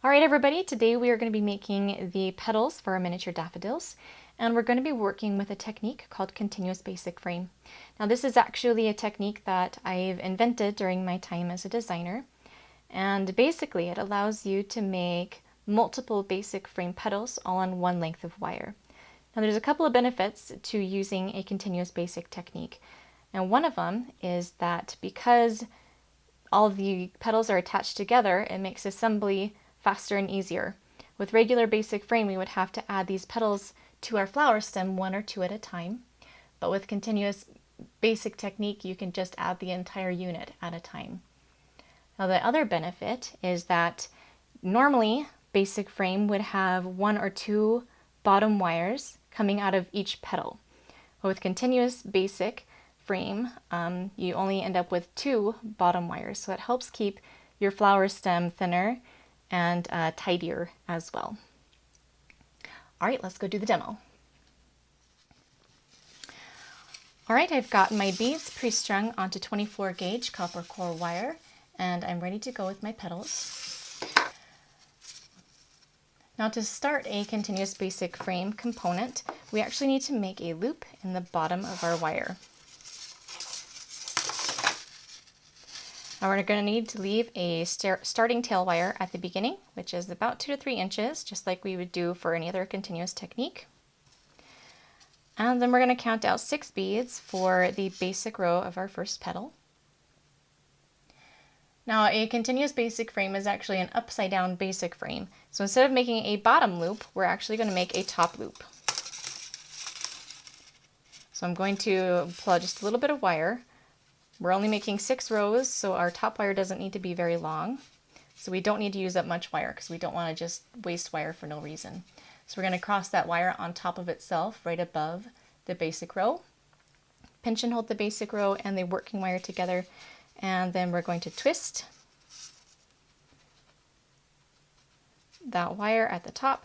All right, everybody, today we are going to be making the petals for our miniature daffodils, and we're going to be working with a technique called continuous basic frame. Now, this is actually a technique that I've invented during my time as a designer, and basically it allows you to make multiple basic frame petals all on one length of wire. Now, there's a couple of benefits to using a continuous basic technique, and one of them is that because all of the petals are attached together, it makes assembly faster and easier. With regular basic frame, we would have to add these petals to our flower stem one or two at a time. But with continuous basic technique, you can just add the entire unit at a time. Now, the other benefit is that normally basic frame would have one or two bottom wires coming out of each petal. But with continuous basic frame, you only end up with two bottom wires. So it helps keep your flower stem thinner and tidier as well. All right, let's go do the demo. All right, I've got my beads pre-strung onto 24 gauge copper core wire, and I'm ready to go with my petals. Now, to start a continuous basic frame component, we actually need to make a loop in the bottom of our wire. Now we're going to need to leave a starting tail wire at the beginning, which is about 2 to 3 inches, just like we would do for any other continuous technique. And then we're going to count out 6 beads for the basic row of our first petal. Now, a continuous basic frame is actually an upside down basic frame. So instead of making a bottom loop, we're actually going to make a top loop. So I'm going to pull out just a little bit of wire. We're only making 6 rows, so our top wire doesn't need to be very long. So we don't need to use up much wire because we don't want to just waste wire for no reason. So we're going to cross that wire on top of itself right above the basic row. Pinch and hold the basic row and the working wire together, and then we're going to twist that wire at the top.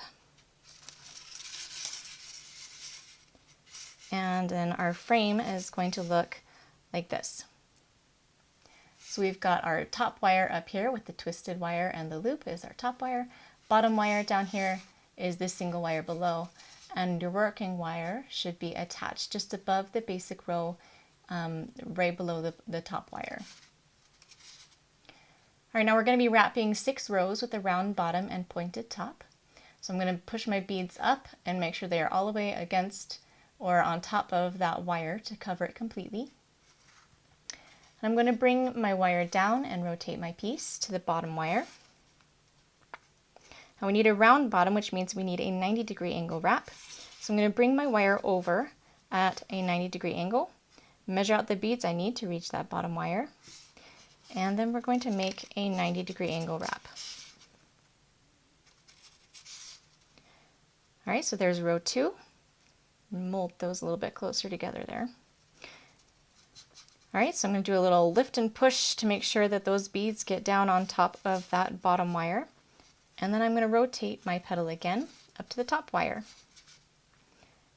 And then our frame is going to look like this. So we've got our top wire up here with the twisted wire, and the loop is our top wire. Bottom wire down here is this single wire below, and your working wire should be attached just above the basic row, right below the top wire. All right, now we're going to be wrapping 6 rows with a round bottom and pointed top. So I'm going to push my beads up and make sure they are all the way against or on top of that wire to cover it completely. I'm going to bring my wire down and rotate my piece to the bottom wire. Now we need a round bottom, which means we need a 90-degree angle wrap. So I'm going to bring my wire over at a 90-degree angle, measure out the beads I need to reach that bottom wire, and then we're going to make a 90-degree angle wrap. All right, so there's row 2. Mold those a little bit closer together there. All right, so I'm going to do a little lift and push to make sure that those beads get down on top of that bottom wire. And then I'm going to rotate my petal again up to the top wire.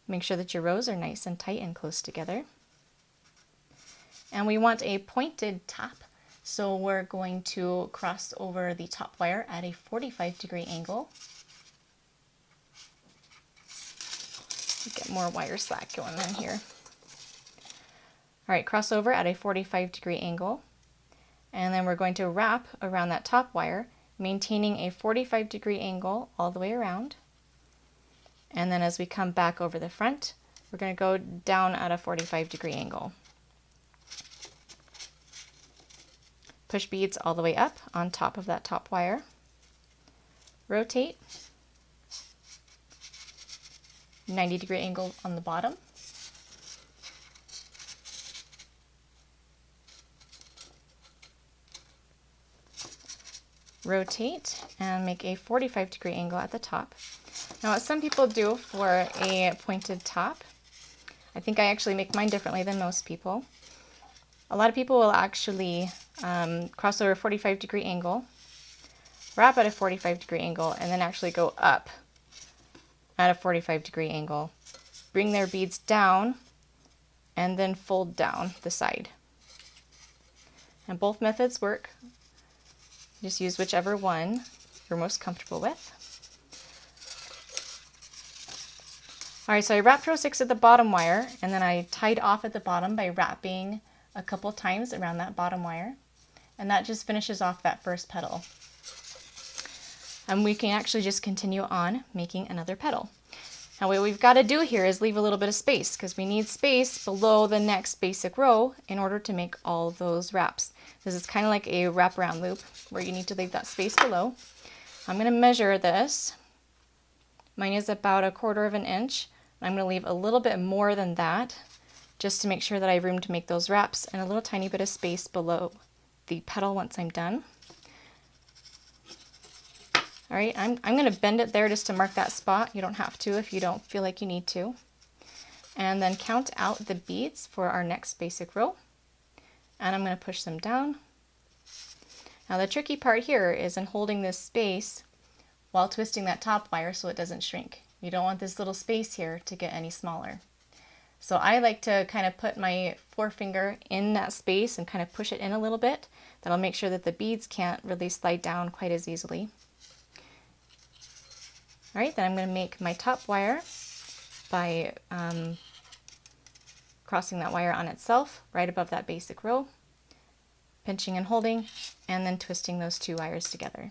Make sure that your rows are nice and tight and close together. And we want a pointed top, so we're going to cross over the top wire at a 45-degree angle. Get more wire slack going on here. All right, cross over at a 45-degree angle, and then we're going to wrap around that top wire, maintaining a 45-degree angle all the way around. And then as we come back over the front, we're going to go down at a 45-degree angle. Push beads all the way up on top of that top wire. Rotate. 90-degree angle on the bottom. Rotate and make a 45-degree angle at the top. Now, what some people do for a pointed top, I think I actually make mine differently than most people. A lot of people will actually cross over a 45-degree angle, wrap at a 45-degree angle, and then actually go up at a 45-degree angle. Bring their beads down and then fold down the side. And both methods work. Just use whichever one you're most comfortable with. All right, so I wrapped row 6 at the bottom wire, and then I tied off at the bottom by wrapping a couple times around that bottom wire, and that just finishes off that first petal. And we can actually just continue on making another petal. Now what we've got to do here is leave a little bit of space, because we need space below the next basic row in order to make all those wraps. This is kind of like a wraparound loop where you need to leave that space below. I'm going to measure this. Mine is about 1/4 of an inch. I'm going to leave a little bit more than that just to make sure that I have room to make those wraps, and a little tiny bit of space below the petal once I'm done. All right, I'm going to bend it there just to mark that spot. You don't have to if you don't feel like you need to. And then count out the beads for our next basic row. And I'm going to push them down. Now the tricky part here is in holding this space while twisting that top wire so it doesn't shrink. You don't want this little space here to get any smaller. So I like to kind of put my forefinger in that space and kind of push it in a little bit. That'll make sure that the beads can't really slide down quite as easily. All right, then I'm going to make my top wire by crossing that wire on itself right above that basic row, pinching and holding, and then twisting those two wires together.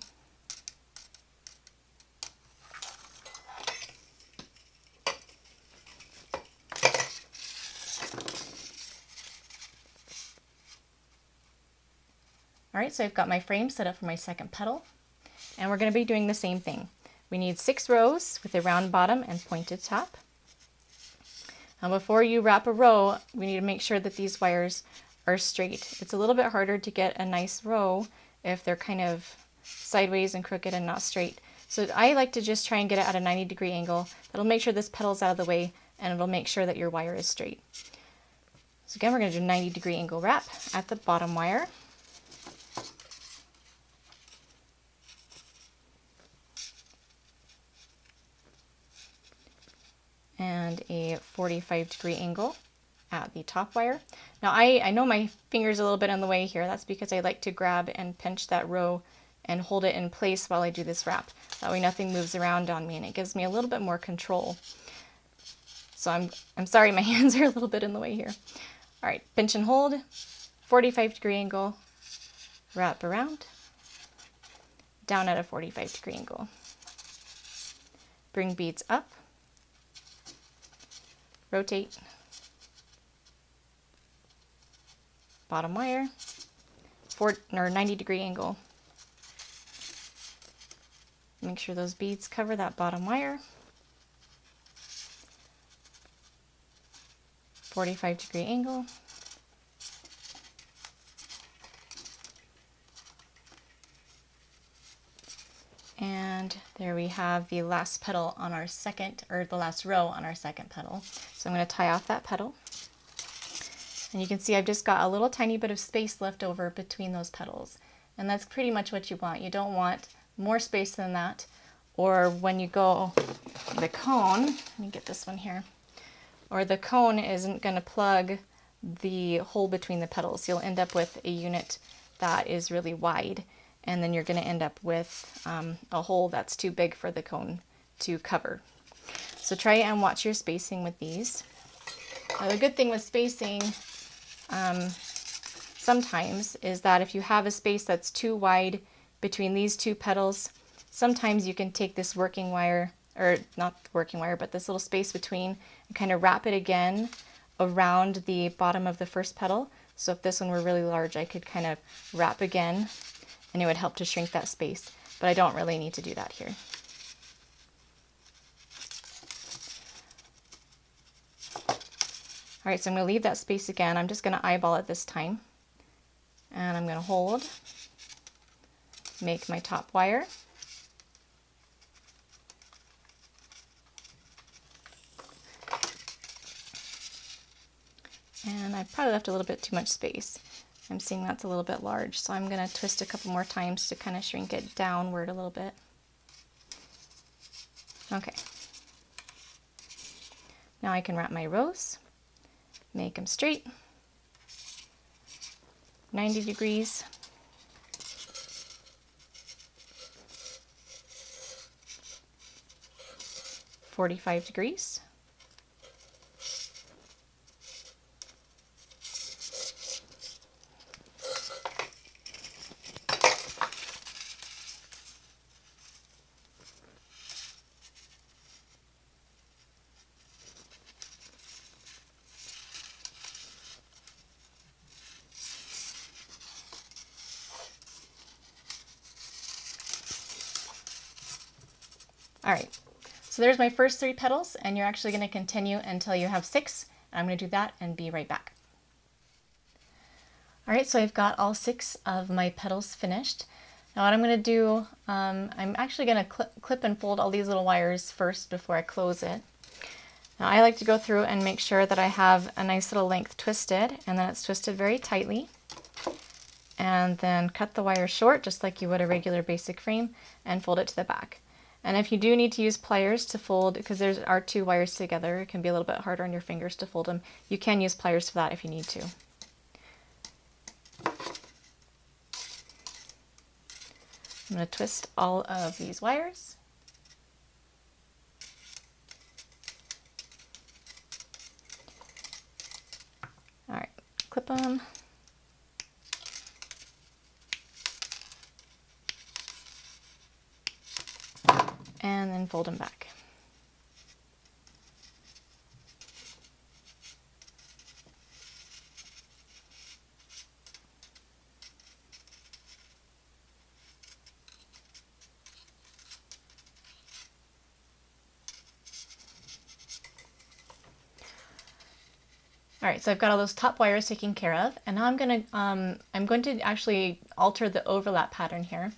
All right, so I've got my frame set up for my second petal, and we're going to be doing the same thing. We need 6 rows with a round bottom and pointed top. Now before you wrap a row, we need to make sure that these wires are straight. It's a little bit harder to get a nice row if they're kind of sideways and crooked and not straight. So I like to just try and get it at a 90-degree angle. That'll make sure this petal's out of the way, and it'll make sure that your wire is straight. So again, we're going to do a 90-degree angle wrap at the bottom wire. And a 45-degree angle at the top wire. Now I know my finger's a little bit in the way here. That's because I like to grab and pinch that row and hold it in place while I do this wrap. That way nothing moves around on me, and it gives me a little bit more control. So I'm sorry, my hands are a little bit in the way here. All right, pinch and hold, 45-degree angle, wrap around, down at a 45-degree angle. Bring beads up, rotate, bottom wire, 90-degree angle. Make sure those beads cover that bottom wire. 45-degree angle. And there we have the last petal on our second, or the last row on our second petal. So I'm going to tie off that petal. And you can see I've just got a little tiny bit of space left over between those petals. And that's pretty much what you want. You don't want more space than that. Or when you go the cone, let me get this one here, or the cone isn't going to plug the hole between the petals. You'll end up with a unit that is really wide, and then you're going to end up with a hole that's too big for the cone to cover. So try and watch your spacing with these. Now, the good thing with spacing sometimes is that if you have a space that's too wide between these two petals, sometimes you can take this working wire, or not the working wire, but this little space between, and kind of wrap it again around the bottom of the first petal. So if this one were really large, I could kind of wrap again, and it would help to shrink that space. But I don't really need to do that here. All right, so I'm going to leave that space again. I'm just going to eyeball it this time. And I'm going to hold, make my top wire. And I probably left a little bit too much space. I'm seeing that's a little bit large, so I'm going to twist a couple more times to kind of shrink it downward a little bit. Okay. Now I can wrap my rows, make them straight, 90 degrees. 45 degrees. All right, so there's my first 3 petals, and you're actually going to continue until you have 6. I'm going to do that and be right back. All right, so I've got all 6 of my petals finished. Now what I'm going to do, I'm actually going to clip and fold all these little wires first before I close it. Now I like to go through and make sure that I have a nice little length twisted, and then it's twisted very tightly. And then cut the wire short, just like you would a regular basic frame, and fold it to the back. And if you do need to use pliers to fold, because there are 2 wires together, it can be a little bit harder on your fingers to fold them, you can use pliers for that if you need to. I'm going to twist all of these wires. All right, clip them. And then fold them back. All right, so I've got all those top wires taken care of, and now I'm going to actually alter the overlap pattern here.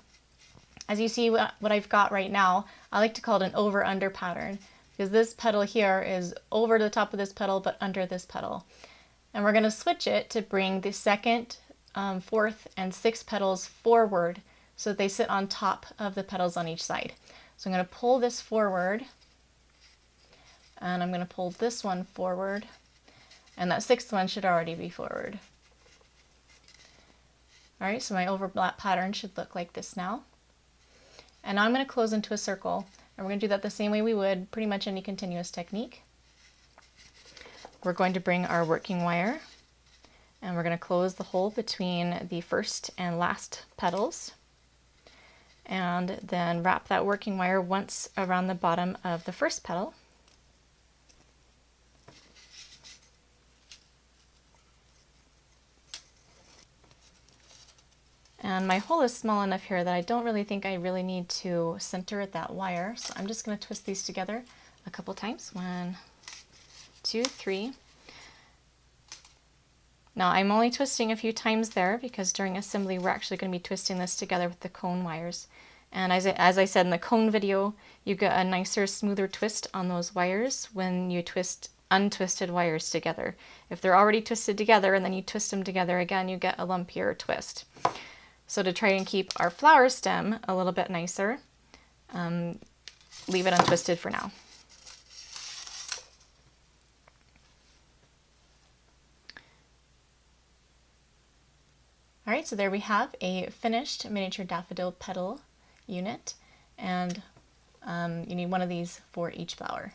As you see what I've got right now, I like to call it an over-under pattern, because this petal here is over the top of this petal but under this petal. And we're going to switch it to bring the 2nd, 4th, and 6th petals forward so that they sit on top of the petals on each side. So I'm going to pull this forward, and I'm going to pull this one forward, and that 6th one should already be forward. All right, so my overlap pattern should look like this now. And now I'm going to close into a circle, and we're going to do that the same way we would pretty much any continuous technique. We're going to bring our working wire, and we're going to close the hole between the first and last petals, and then wrap that working wire once around the bottom of the first petal. And my hole is small enough here that I don't really think I really need to center that wire, so I'm just going to twist these together a couple times. 1, 2, 3. Now I'm only twisting a few times there because during assembly we're actually going to be twisting this together with the cone wires. And as I said in the cone video, you get a nicer, smoother twist on those wires when you twist untwisted wires together. If they're already twisted together and then you twist them together again, you get a lumpier twist. So to try and keep our flower stem a little bit nicer, leave it untwisted for now. All right, so there we have a finished miniature daffodil petal unit, and you need one of these for each flower.